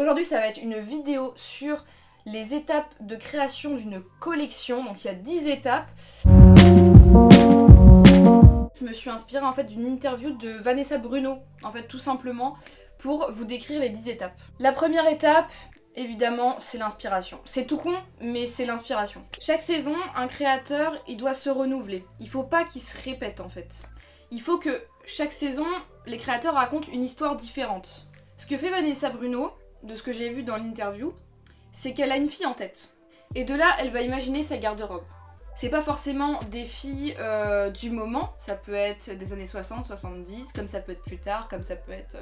Aujourd'hui, ça va être une vidéo sur les étapes de création d'une collection. Donc il y a 10 étapes. Je me suis inspirée en fait d'une interview de Vanessa Bruno, en fait tout simplement, pour vous décrire les 10 étapes. La première étape, évidemment, c'est l'inspiration. C'est tout con, mais c'est l'inspiration. Chaque saison, un créateur, il doit se renouveler. Il faut pas qu'il se répète en fait. Il faut que chaque saison, les créateurs racontent une histoire différente. Ce que fait Vanessa Bruno, de ce que j'ai vu dans l'interview, c'est qu'elle a une fille en tête. Et de là, elle va imaginer sa garde-robe. C'est pas forcément des filles du moment, ça peut être des années 60, 70, comme ça peut être plus tard, comme ça peut être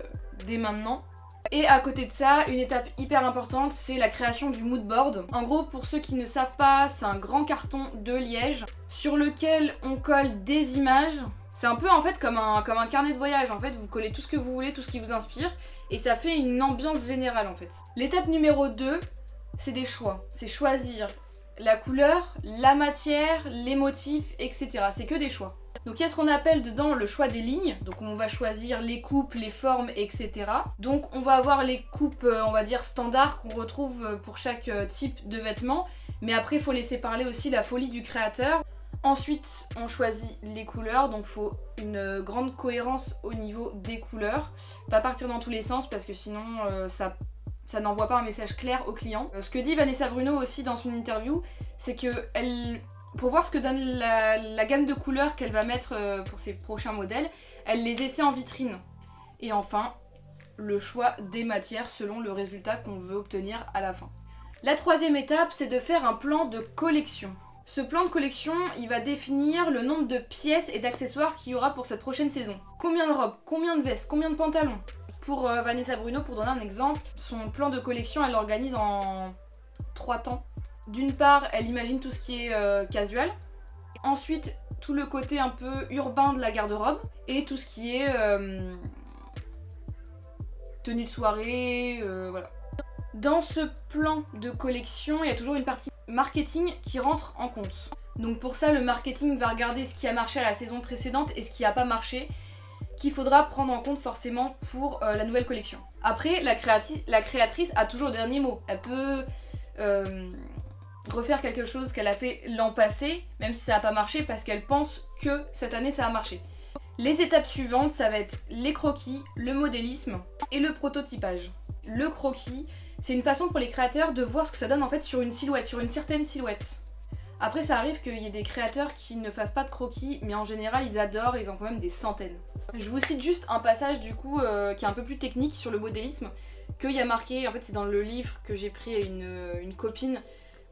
dès maintenant. Et à côté de ça, une étape hyper importante, c'est la création du mood board. En gros, pour ceux qui ne savent pas, c'est un grand carton de liège sur lequel on colle des images. C'est un peu en fait comme un carnet de voyage, en fait, vous collez tout ce que vous voulez, tout ce qui vous inspire, et ça fait une ambiance générale en fait. L'étape numéro 2, c'est des choix. C'est choisir la couleur, la matière, les motifs, etc. C'est que des choix. Donc il y a ce qu'on appelle dedans le choix des lignes, donc on va choisir les coupes, les formes, etc. Donc on va avoir les coupes, on va dire standards qu'on retrouve pour chaque type de vêtement, mais après il faut laisser parler aussi la folie du créateur. Ensuite on choisit les couleurs, donc il faut une grande cohérence au niveau des couleurs, pas partir dans tous les sens parce que sinon ça n'envoie pas un message clair au client. Ce que dit Vanessa Bruno aussi dans son interview, c'est que pour voir ce que donne la gamme de couleurs qu'elle va mettre pour ses prochains modèles, elle les essaie en vitrine. Et enfin, le choix des matières selon le résultat qu'on veut obtenir à la fin. La troisième étape, c'est de faire un plan de collection. Ce plan de collection, il va définir le nombre de pièces et d'accessoires qu'il y aura pour cette prochaine saison. Combien de robes, combien de vestes, combien de pantalons. Pour Vanessa Bruno, pour donner un exemple, son plan de collection, elle l'organise en 3 temps. D'une part, elle imagine tout ce qui est casual. Ensuite, tout le côté un peu urbain de la garde-robe. Et tout ce qui est tenue de soirée, voilà. Dans ce plan de collection, il y a toujours une partie marketing qui rentre en compte. Donc pour ça, le marketing va regarder ce qui a marché à la saison précédente et ce qui n'a pas marché, qu'il faudra prendre en compte forcément pour la nouvelle collection. Après, la créatrice a toujours le dernier mot. Elle peut refaire quelque chose qu'elle a fait l'an passé, même si ça n'a pas marché, parce qu'elle pense que cette année ça a marché. Les étapes suivantes, ça va être les croquis, le modélisme et le prototypage. Le croquis, c'est une façon pour les créateurs de voir ce que ça donne en fait sur une silhouette, sur une certaine silhouette. Après, ça arrive qu'il y ait des créateurs qui ne fassent pas de croquis, mais en général, ils adorent, ils en font même des centaines. Je vous cite juste un passage du coup qui est un peu plus technique sur le modélisme, qu'il y a marqué, en fait c'est dans le livre que j'ai pris à une copine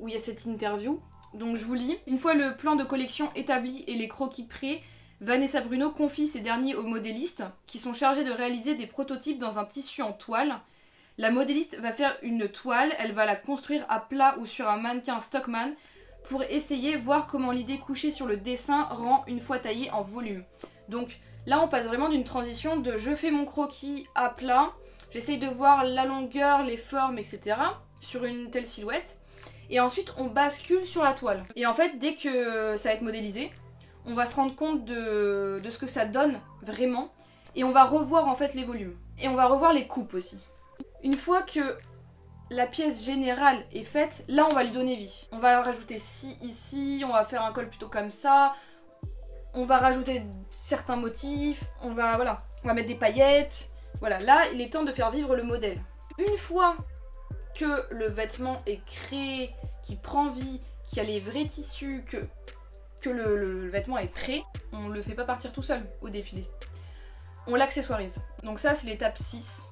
où il y a cette interview. Donc je vous lis. Une fois le plan de collection établi et les croquis prêts, Vanessa Bruno confie ces derniers aux modélistes qui sont chargés de réaliser des prototypes dans un tissu en toile. La modéliste va faire une toile, elle va la construire à plat ou sur un mannequin Stockman pour essayer voir comment l'idée couchée sur le dessin rend une fois taillée en volume. Donc là on passe vraiment d'une transition de je fais mon croquis à plat, j'essaye de voir la longueur, les formes, etc. sur une telle silhouette. Et ensuite on bascule sur la toile. Et en fait dès que ça va être modélisé, on va se rendre compte de ce que ça donne vraiment. Et on va revoir en fait les volumes. Et on va revoir les coupes aussi. Une fois que la pièce générale est faite, là on va lui donner vie. On va rajouter ci ici, on va faire un col plutôt comme ça. On va rajouter certains motifs, on va mettre des paillettes. Voilà, là il est temps de faire vivre le modèle. Une fois que le vêtement est créé, qui prend vie, qu'il y a les vrais tissus, que le vêtement est prêt, on le fait pas partir tout seul au défilé. On l'accessoirise. Donc ça c'est l'étape 6,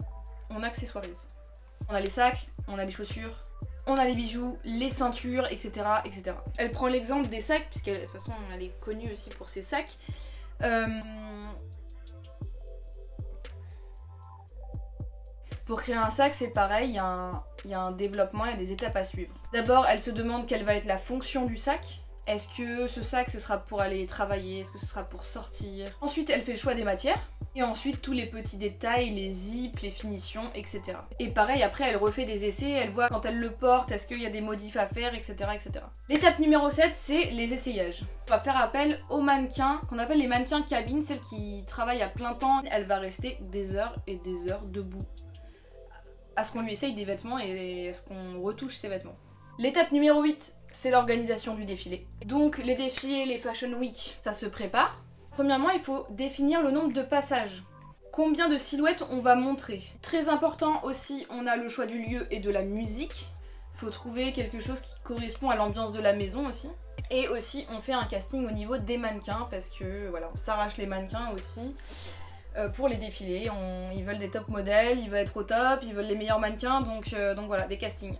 on accessoirise. On a les sacs, on a les chaussures, on a les bijoux, les ceintures, etc. etc. Elle prend l'exemple des sacs, puisque de toute façon elle est connue aussi pour ses sacs. Pour créer un sac, c'est pareil, il y a un développement, il y a des étapes à suivre. D'abord, elle se demande quelle va être la fonction du sac. Est-ce que ce sac, ce sera pour aller travailler? Est-ce que ce sera pour sortir? Ensuite, elle fait le choix des matières. Et ensuite, tous les petits détails, les zips, les finitions, etc. Et pareil, après, elle refait des essais, elle voit quand elle le porte, est-ce qu'il y a des modifs à faire, etc. etc. L'étape numéro 7, c'est les essayages. On va faire appel aux mannequins, qu'on appelle les mannequins cabines, celles qui travaillent à plein temps. Elle va rester des heures et des heures debout à ce qu'on lui essaye des vêtements et à ce qu'on retouche ses vêtements. L'étape numéro 8, c'est l'organisation du défilé. Donc les défilés, les Fashion Week, ça se prépare. Premièrement, il faut définir le nombre de passages. Combien de silhouettes on va montrer. Très important aussi, on a le choix du lieu et de la musique. Il faut trouver quelque chose qui correspond à l'ambiance de la maison aussi. Et aussi, on fait un casting au niveau des mannequins parce que voilà, on s'arrache les mannequins aussi pour les défilés. Ils veulent des top modèles, ils veulent être au top, ils veulent les meilleurs mannequins, donc voilà, des castings.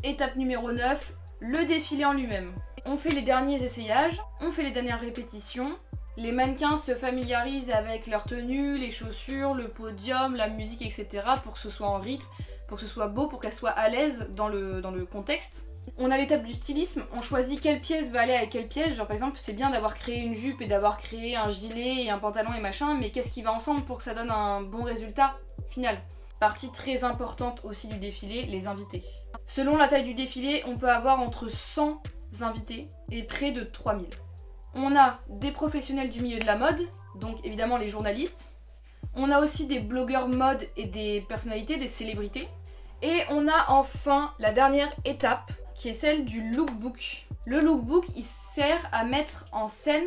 Étape numéro 9, le défilé en lui-même. On fait les derniers essayages, on fait les dernières répétitions. Les mannequins se familiarisent avec leur tenue, les chaussures, le podium, la musique, etc. pour que ce soit en rythme, pour que ce soit beau, pour qu'elle soit à l'aise dans le contexte. On a l'étape du stylisme, on choisit quelle pièce va aller avec quelle pièce. Genre par exemple, c'est bien d'avoir créé une jupe et d'avoir créé un gilet et un pantalon et machin, mais qu'est-ce qui va ensemble pour que ça donne un bon résultat final? Partie très importante aussi du défilé, les invités. Selon la taille du défilé, on peut avoir entre 100 invités et près de 3000. On a des professionnels du milieu de la mode, donc évidemment les journalistes. On a aussi des blogueurs mode et des personnalités, des célébrités. Et on a enfin la dernière étape, qui est celle du lookbook. Le lookbook, il sert à mettre en scène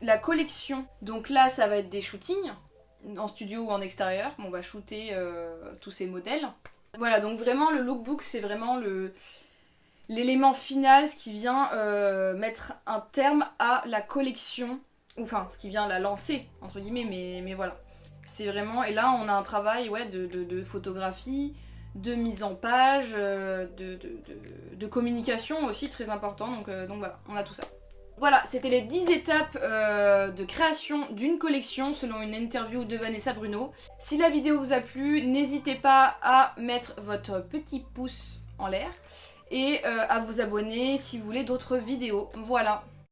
la collection. Donc là, ça va être des shootings, en studio ou en extérieur. On va shooter tous ces modèles. Voilà, donc vraiment, le lookbook, c'est vraiment l'élément final, ce qui vient mettre un terme à la collection. Enfin, ce qui vient la lancer, entre guillemets, mais voilà. C'est vraiment... Et là, on a un travail de photographie, de mise en page, de communication aussi très important, donc voilà, on a tout ça. Voilà, c'était les 10 étapes de création d'une collection selon une interview de Vanessa Bruno. Si la vidéo vous a plu, n'hésitez pas à mettre votre petit pouce en l'air et à vous abonner si vous voulez d'autres vidéos. Voilà.